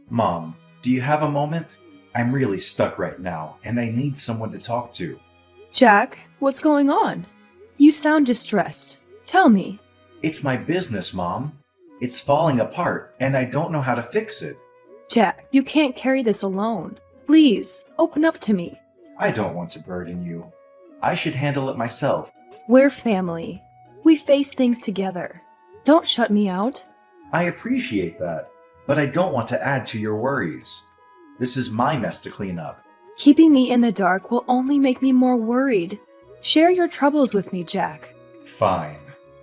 Mom, do you have a moment? I'm really stuck right now, and I need someone to talk to. Jack, what's going on? You sound distressed. Tell me. It's my business, Mom. It's falling apart, and I don't know how to fix it. Jack, you can't carry this alone. Please, open up to me. I don't want to burden you. I should handle it myself. We're family. We face things together. Don't shut me out. I appreciate that, but I don't want to add to your worries. This is my mess to clean up. Keeping me in the dark will only make me more worried. Share your troubles with me, Jack. Fine,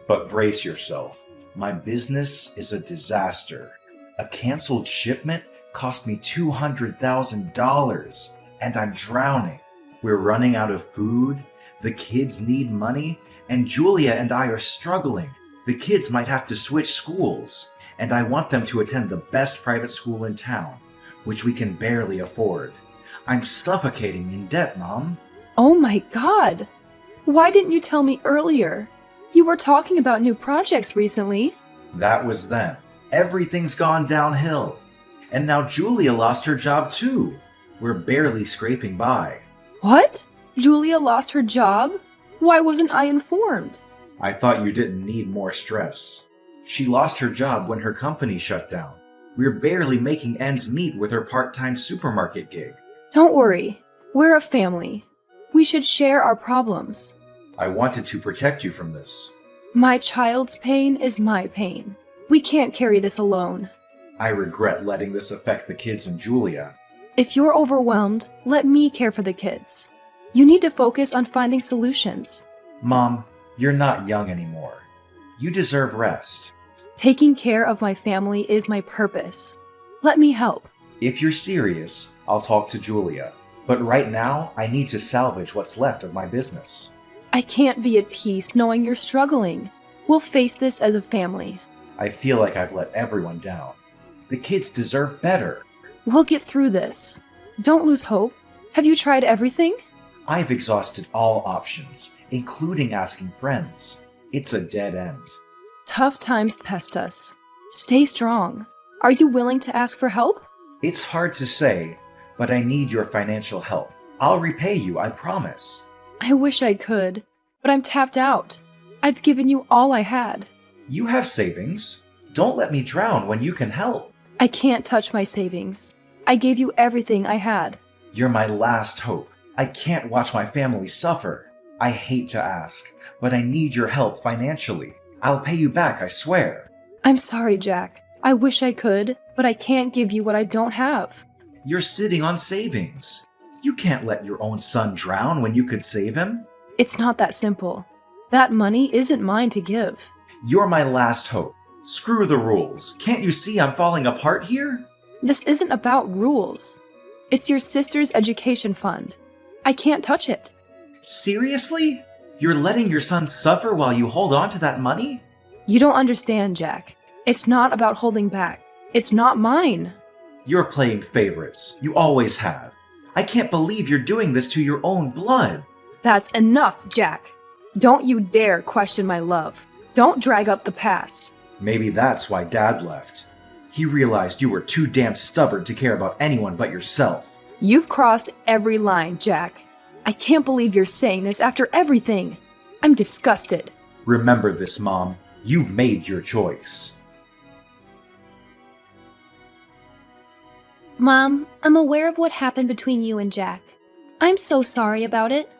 but brace yourself. My business is a disaster. A canceled shipment cost me $200,000, and I'm drowning. We're running out of food, the kids need money, and Julia and I are struggling. The kids might have to switch schools, and I want them to attend the best private school in town, which we can barely afford. I'm suffocating in debt, Mom. Oh my God! Why didn't you tell me earlier? You were talking about new projects recently. That was then. Everything's gone downhill. And now Julia lost her job too. We're barely scraping by. What? Julia lost her job? Why wasn't I informed? I thought you didn't need more stress. She lost her job when her company shut down. We're barely making ends meet with her part-time supermarket gig. Don't worry. We're a family. We should share our problems. I wanted to protect you from this. My child's pain is my pain. We can't carry this alone. I regret letting this affect the kids and Julia. If you're overwhelmed, let me care for the kids. You need to focus on finding solutions. Mom, you're not young anymore. You deserve rest. Taking care of my family is my purpose. Let me help. If you're serious, I'll talk to Julia. But right now, I need to salvage what's left of my business. I can't be at peace knowing you're struggling. We'll face this as a family. I feel like I've let everyone down. The kids deserve better. We'll get through this. Don't lose hope. Have you tried everything? I've exhausted all options, including asking friends. It's a dead end. Tough times test us. Stay strong. Are you willing to ask for help? It's hard to say, but I need your financial help. I'll repay you, I promise. I wish I could, but I'm tapped out. I've given you all I had. You have savings. Don't let me drown when you can help. I can't touch my savings. I gave you everything I had. You're my last hope. I can't watch my family suffer. I hate to ask, but I need your help financially. I'll pay you back, I swear. I'm sorry, Jack. I wish I could, but I can't give you what I don't have. You're sitting on savings. You can't let your own son drown when you could save him. It's not that simple. That money isn't mine to give. You're my last hope. Screw the rules. Can't you see I'm falling apart here? This isn't about rules. It's your sister's education fund. I can't touch it. Seriously? You're letting your son suffer while you hold on to that money? You don't understand, Jack. It's not about holding back. It's not mine. You're playing favorites. You always have. I can't believe you're doing this to your own blood. That's enough, Jack. Don't you dare question my love. Don't drag up the past. Maybe that's why Dad left. He realized you were too damn stubborn to care about anyone but yourself. You've crossed every line, Jack. I can't believe you're saying this after everything. I'm disgusted. Remember this, Mom. You've made your choice. Mom, I'm aware of what happened between you and Jack. I'm so sorry about it.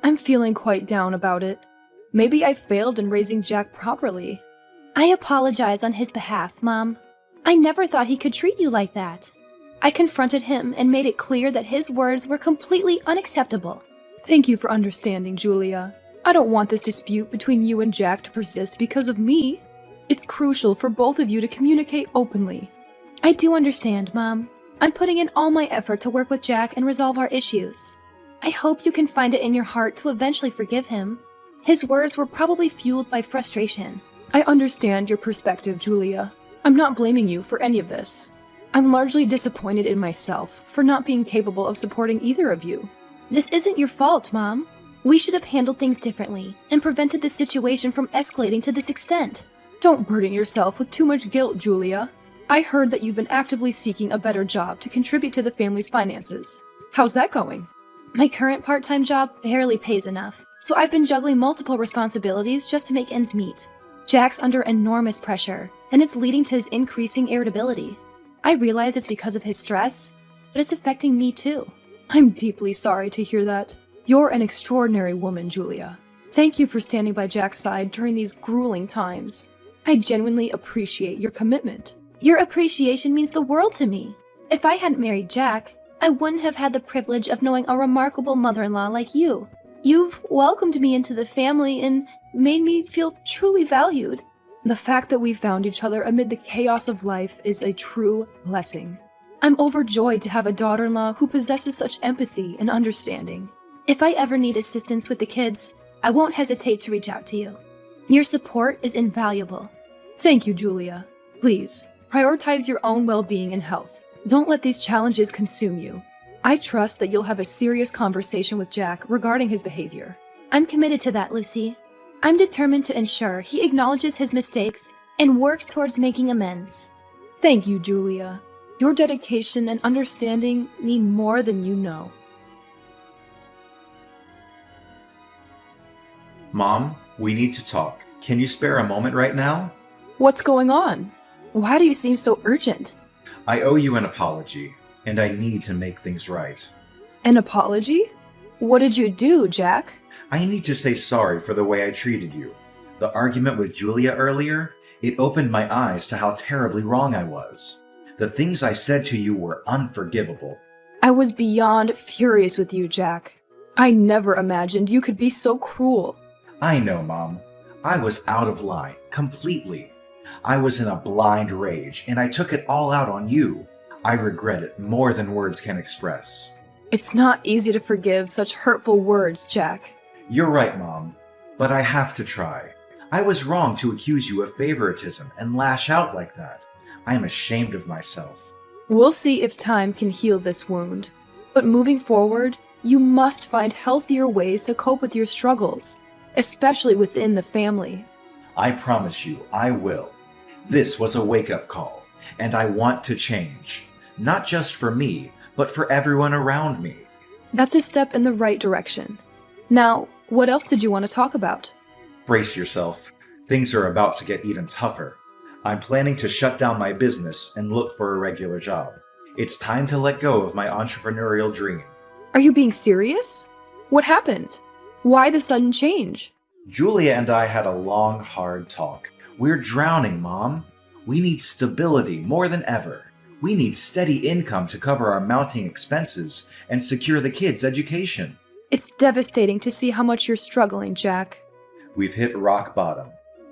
I'm feeling quite down about it. Maybe I failed in raising Jack properly. I apologize on his behalf, Mom. I never thought he could treat you like that. I confronted him and made it clear that his words were completely unacceptable. Thank you for understanding, Julia. I don't want this dispute between you and Jack to persist because of me. It's crucial for both of you to communicate openly. I do understand, Mom. I'm putting in all my effort to work with Jack and resolve our issues. I hope you can find it in your heart to eventually forgive him. His words were probably fueled by frustration. I understand your perspective, Julia. I'm not blaming you for any of this. I'm largely disappointed in myself for not being capable of supporting either of you. This isn't your fault, Mom. We should have handled things differently and prevented this situation from escalating to this extent. Don't burden yourself with too much guilt, Julia. I heard that you've been actively seeking a better job to contribute to the family's finances. How's that going? My current part-time job barely pays enough, so I've been juggling multiple responsibilities just to make ends meet. Jack's under enormous pressure, and it's leading to his increasing irritability. I realize it's because of his stress, but it's affecting me too. I'm deeply sorry to hear that. You're an extraordinary woman, Julia. Thank you for standing by Jack's side during these grueling times. I genuinely appreciate your commitment. Your appreciation means the world to me. If I hadn't married Jack, I wouldn't have had the privilege of knowing a remarkable mother-in-law like you. You've welcomed me into the family and made me feel truly valued. The fact that we found each other amid the chaos of life is a true blessing. I'm overjoyed to have a daughter-in-law who possesses such empathy and understanding. If I ever need assistance with the kids, I won't hesitate to reach out to you. Your support is invaluable. Thank you, Julia. Please, prioritize your own well-being and health. Don't let these challenges consume you. I trust that you'll have a serious conversation with Jack regarding his behavior. I'm committed to that, Lucy. I'm determined to ensure he acknowledges his mistakes and works towards making amends. Thank you, Julia. Your dedication and understanding mean more than you know. Mom, we need to talk. Can you spare a moment right now? What's going on? Why do you seem so urgent? I owe you an apology, and I need to make things right. An apology? What did you do, Jack? I need to say sorry for the way I treated you. The argument with Julia earlier, it opened my eyes to how terribly wrong I was. The things I said to you were unforgivable. I was beyond furious with you, Jack. I never imagined you could be so cruel. I know, Mom. I was out of line, completely. I was in a blind rage, and I took it all out on you. I regret it more than words can express. It's not easy to forgive such hurtful words, Jack. You're right, Mom, but I have to try. I was wrong to accuse you of favoritism and lash out like that. I am ashamed of myself. We'll see if time can heal this wound. But moving forward, you must find healthier ways to cope with your struggles, especially within the family. I promise you, I will. This was a wake-up call, and I want to change. Not just for me, but for everyone around me. That's a step in the right direction. Now, what else did you want to talk about? Brace yourself. Things are about to get even tougher. I'm planning to shut down my business and look for a regular job. It's time to let go of my entrepreneurial dream. Are you being serious? What happened? Why the sudden change? Julia and I had a long, hard talk. We're drowning, Mom. We need stability more than ever. We need steady income to cover our mounting expenses and secure the kids' education. It's devastating to see how much you're struggling, Jack. We've hit rock bottom.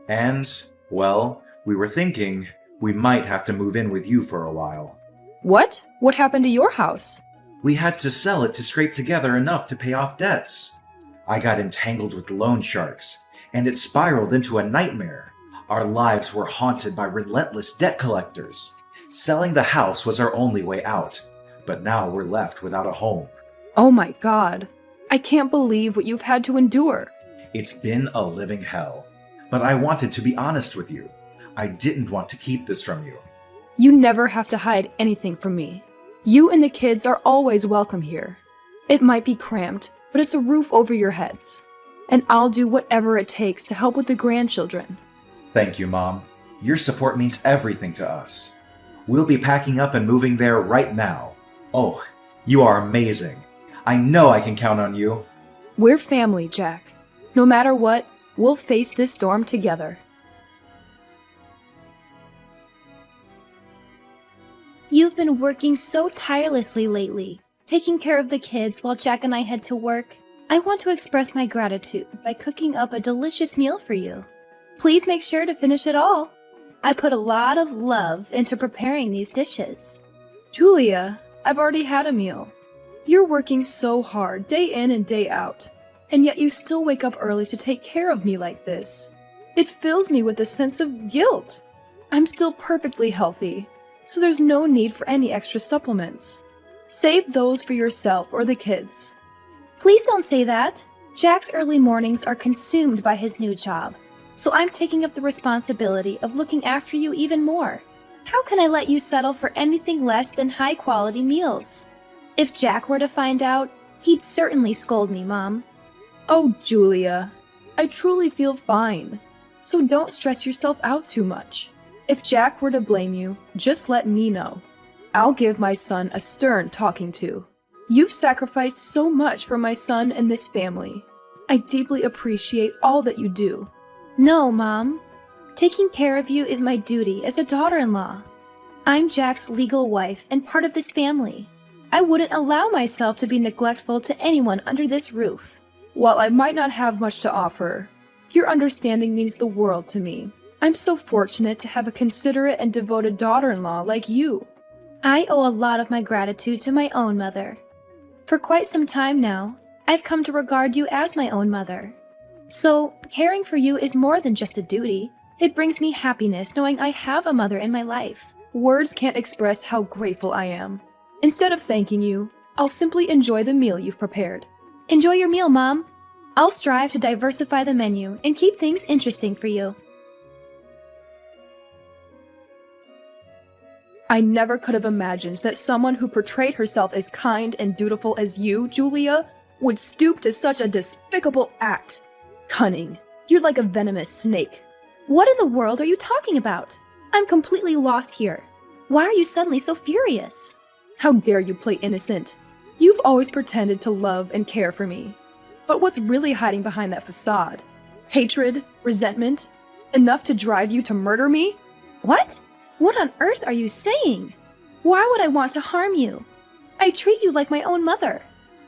And, well, we were thinking we might have to move in with you for a while. What? What happened to your house? We had to sell it to scrape together enough to pay off debts. I got entangled with loan sharks, and it spiraled into a nightmare. Our lives were haunted by relentless debt collectors. Selling the house was our only way out, but now we're left without a home. Oh my God. I can't believe what you've had to endure. It's been a living hell, but I wanted to be honest with you. I didn't want to keep this from you. You never have to hide anything from me. You and the kids are always welcome here. It might be cramped, but it's a roof over your heads. And I'll do whatever it takes to help with the grandchildren. Thank you, Mom. Your support means everything to us. We'll be packing up and moving there right now. Oh, you are amazing. I know I can count on you. We're family, Jack. No matter what, we'll face this storm together. You've been working so tirelessly lately, taking care of the kids while Jack and I head to work. I want to express my gratitude by cooking up a delicious meal for you. Please make sure to finish it all. I put a lot of love into preparing these dishes. Julia, I've already had a meal. You're working so hard day in and day out, and yet you still wake up early to take care of me like this. It fills me with a sense of guilt. I'm still perfectly healthy, so there's no need for any extra supplements. Save those for yourself or the kids. Please don't say that. Jack's early mornings are consumed by his new job, so I'm taking up the responsibility of looking after you even more. How can I let you settle for anything less than high-quality meals? If Jack were to find out, he'd certainly scold me, Mom. Oh, Julia, I truly feel fine. So don't stress yourself out too much. If Jack were to blame you, just let me know. I'll give my son a stern talking to. You've sacrificed so much for my son and this family. I deeply appreciate all that you do. No, Mom. Taking care of you is my duty as a daughter-in-law. I'm Jack's legal wife and part of this family. I wouldn't allow myself to be neglectful to anyone under this roof. While I might not have much to offer, your understanding means the world to me. I'm so fortunate to have a considerate and devoted daughter-in-law like you. I owe a lot of my gratitude to my own mother. For quite some time now, I've come to regard you as my own mother. So, caring for you is more than just a duty. It brings me happiness knowing I have a mother in my life. Words can't express how grateful I am. Instead of thanking you, I'll simply enjoy the meal you've prepared. Enjoy your meal, Mom. I'll strive to diversify the menu and keep things interesting for you. I never could have imagined that someone who portrayed herself as kind and dutiful as you, Julia, would stoop to such a despicable act. Cunning. You're like a venomous snake. What in the world are you talking about? I'm completely lost here. Why are you suddenly so furious? How dare you play innocent? You've always pretended to love and care for me. But what's really hiding behind that facade? Hatred? Resentment? Enough to drive you to murder me? What? What on earth are you saying? Why would I want to harm you? I treat you like my own mother.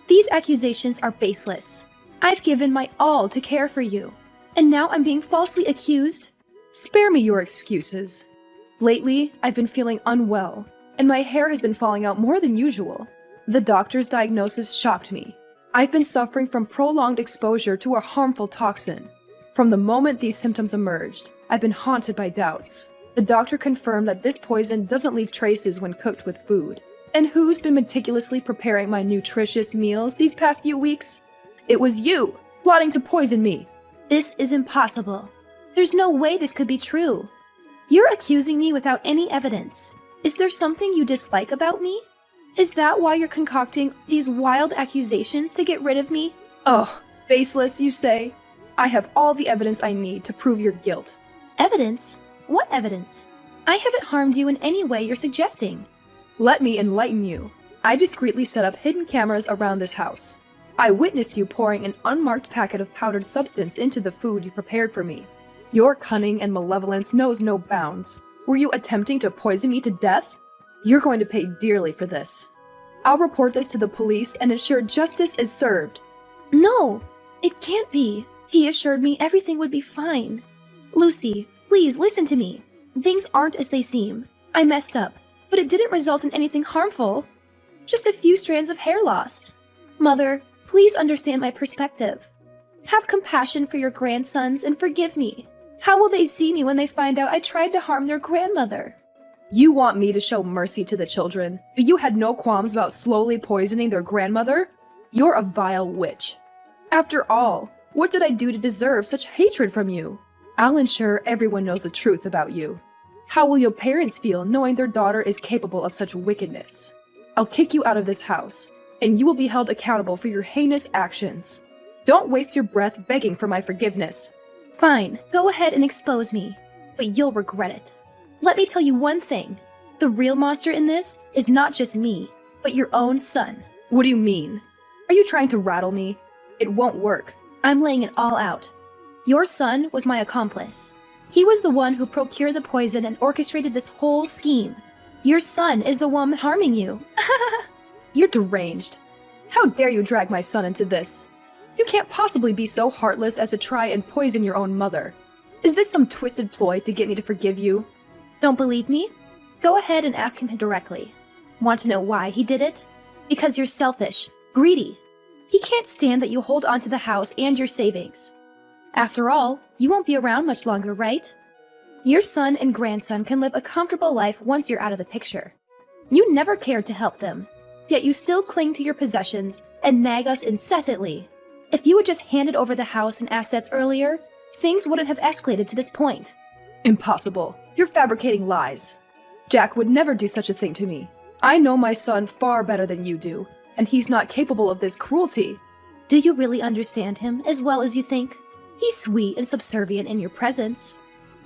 These accusations are baseless. I've given my all to care for you, and now I'm being falsely accused? Spare me your excuses. Lately, I've been feeling unwell, and my hair has been falling out more than usual. The doctor's diagnosis shocked me. I've been suffering from prolonged exposure to a harmful toxin. From the moment these symptoms emerged, I've been haunted by doubts. The doctor confirmed that this poison doesn't leave traces when cooked with food. And who's been meticulously preparing my nutritious meals these past few weeks? It was you, plotting to poison me. This is impossible. There's no way this could be true. You're accusing me without any evidence. Is there something you dislike about me? Is that why you're concocting these wild accusations to get rid of me? Oh, baseless, you say? I have all the evidence I need to prove your guilt. Evidence? What evidence? I haven't harmed you in any way you're suggesting. Let me enlighten you. I discreetly set up hidden cameras around this house. I witnessed you pouring an unmarked packet of powdered substance into the food you prepared for me. Your cunning and malevolence knows no bounds. Were you attempting to poison me to death? You're going to pay dearly for this. I'll report this to the police and ensure justice is served. No, it can't be. He assured me everything would be fine. Lucy, please listen to me. Things aren't as they seem. I messed up, but it didn't result in anything harmful. Just a few strands of hair lost. Mother, please understand my perspective. Have compassion for your grandsons and forgive me. How will they see me when they find out I tried to harm their grandmother? You want me to show mercy to the children, but you had no qualms about slowly poisoning their grandmother? You're a vile witch. After all, what did I do to deserve such hatred from you? I'll ensure everyone knows the truth about you. How will your parents feel knowing their daughter is capable of such wickedness? I'll kick you out of this house, and you will be held accountable for your heinous actions. Don't waste your breath begging for my forgiveness. Fine, go ahead and expose me, but you'll regret it. Let me tell you one thing. The real monster in this is not just me, but your own son. What do you mean? Are you trying to rattle me? It won't work. I'm laying it all out. Your son was my accomplice. He was the one who procured the poison and orchestrated this whole scheme. Your son is the one harming you. You're deranged. How dare you drag my son into this? You can't possibly be so heartless as to try and poison your own mother. Is this some twisted ploy to get me to forgive you? Don't believe me? Go ahead and ask him directly. Want to know why he did it? Because you're selfish, greedy. He can't stand that you hold onto the house and your savings. After all, you won't be around much longer, right? Your son and grandson can live a comfortable life once you're out of the picture. You never cared to help them, yet you still cling to your possessions and nag us incessantly. If you had just handed over the house and assets earlier, things wouldn't have escalated to this point. Impossible. You're fabricating lies. Jack would never do such a thing to me. I know my son far better than you do, and he's not capable of this cruelty. Do you really understand him as well as you think? He's sweet and subservient in your presence,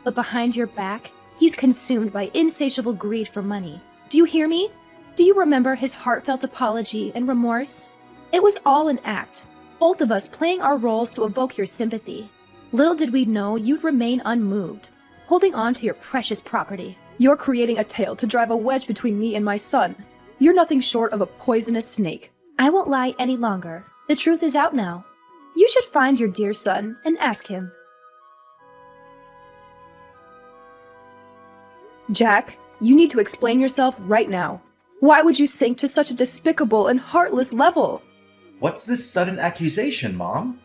but behind your back, he's consumed by insatiable greed for money. Do you hear me? Do you remember his heartfelt apology and remorse? It was all an act, both of us playing our roles to evoke your sympathy. Little did we know you'd remain unmoved, holding on to your precious property. You're creating a tale to drive a wedge between me and my son. You're nothing short of a poisonous snake. I won't lie any longer. The truth is out now. You should find your dear son and ask him. Jack, you need to explain yourself right now. Why would you sink to such a despicable and heartless level? What's this sudden accusation, Mom?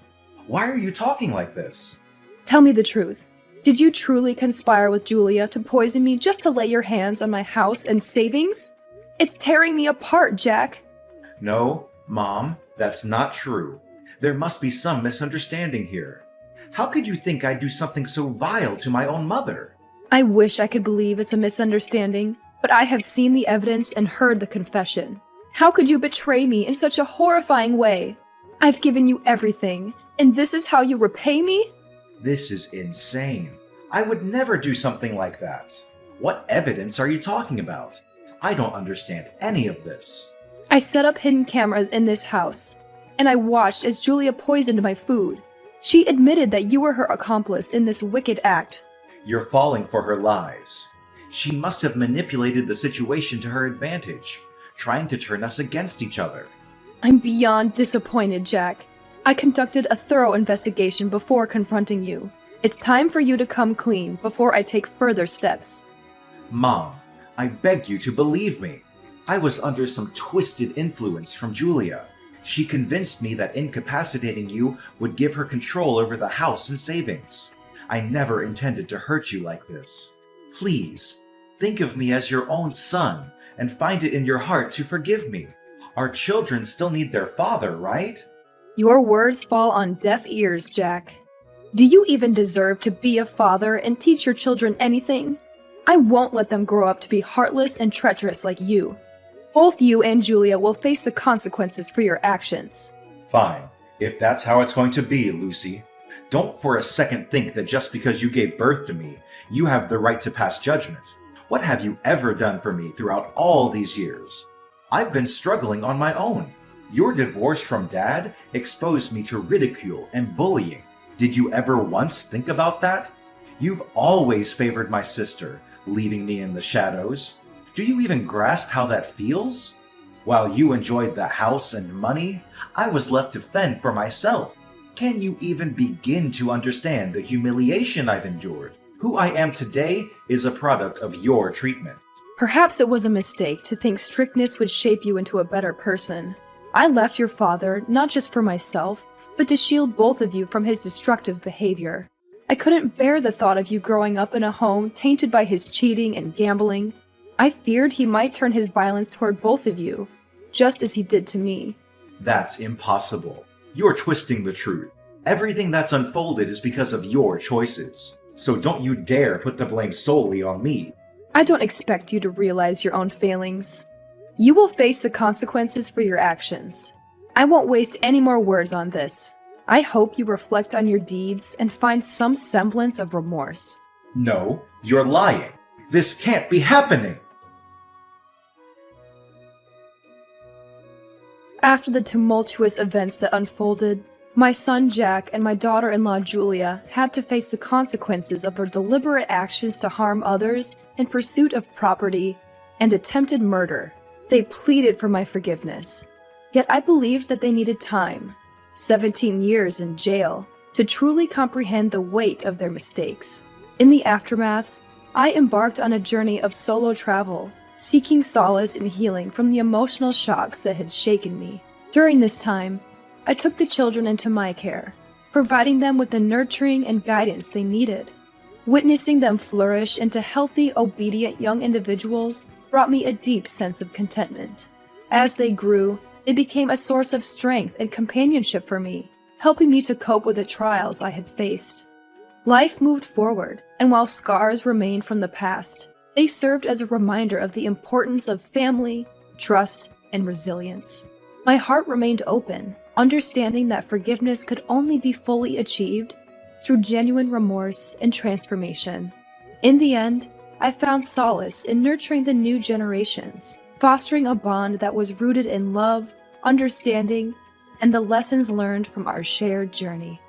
Why are you talking like this? Tell me the truth. Did you truly conspire with Julia to poison me just to lay your hands on my house and savings? It's tearing me apart, Jack. No, Mom, that's not true. There must be some misunderstanding here. How could you think I'd do something so vile to my own mother? I wish I could believe it's a misunderstanding, but I have seen the evidence and heard the confession. How could you betray me in such a horrifying way? I've given you everything, and this is how you repay me? This is insane. I would never do something like that. What evidence are you talking about? I don't understand any of this. I set up hidden cameras in this house, and I watched as Julia poisoned my food. She admitted that you were her accomplice in this wicked act. You're falling for her lies. She must have manipulated the situation to her advantage, trying to turn us against each other. I'm beyond disappointed, Jack. I conducted a thorough investigation before confronting you. It's time for you to come clean before I take further steps. Mom, I beg you to believe me. I was under some twisted influence from Julia. She convinced me that incapacitating you would give her control over the house and savings. I never intended to hurt you like this. Please, think of me as your own son and find it in your heart to forgive me. Our children still need their father, right? Your words fall on deaf ears, Jack. Do you even deserve to be a father and teach your children anything? I won't let them grow up to be heartless and treacherous like you. Both you and Julia will face the consequences for your actions. Fine, if that's how it's going to be, Lucy. Don't for a second think that just because you gave birth to me, you have the right to pass judgment. What have you ever done for me throughout all these years? I've been struggling on my own. Your divorce from Dad exposed me to ridicule and bullying. Did you ever once think about that? You've always favored my sister, leaving me in the shadows. Do you even grasp how that feels? While you enjoyed the house and money, I was left to fend for myself. Can you even begin to understand the humiliation I've endured? Who I am today is a product of your treatment. Perhaps it was a mistake to think strictness would shape you into a better person. I left your father not just for myself, but to shield both of you from his destructive behavior. I couldn't bear the thought of you growing up in a home tainted by his cheating and gambling. I feared he might turn his violence toward both of you, just as he did to me. That's impossible. You're twisting the truth. Everything that's unfolded is because of your choices. So don't you dare put the blame solely on me. I don't expect you to realize your own failings. You will face the consequences for your actions. I won't waste any more words on this. I hope you reflect on your deeds and find some semblance of remorse. No, you're lying. This can't be happening. After the tumultuous events that unfolded, my son Jack and my daughter-in-law Julia had to face the consequences of their deliberate actions to harm others in pursuit of property and attempted murder. They pleaded for my forgiveness. Yet I believed that they needed time, 17 years in jail, to truly comprehend the weight of their mistakes. In the aftermath, I embarked on a journey of solo travel, seeking solace and healing from the emotional shocks that had shaken me. During this time, I took the children into my care, providing them with the nurturing and guidance they needed. Witnessing them flourish into healthy, obedient young individuals brought me a deep sense of contentment. As they grew, they became a source of strength and companionship for me, helping me to cope with the trials I had faced. Life moved forward, and while scars remained from the past, They served as a reminder of the importance of family, trust, and resilience. My heart remained open, understanding that forgiveness could only be fully achieved through genuine remorse and transformation. In the end, I found solace in nurturing the new generations, fostering a bond that was rooted in love, understanding, and the lessons learned from our shared journey.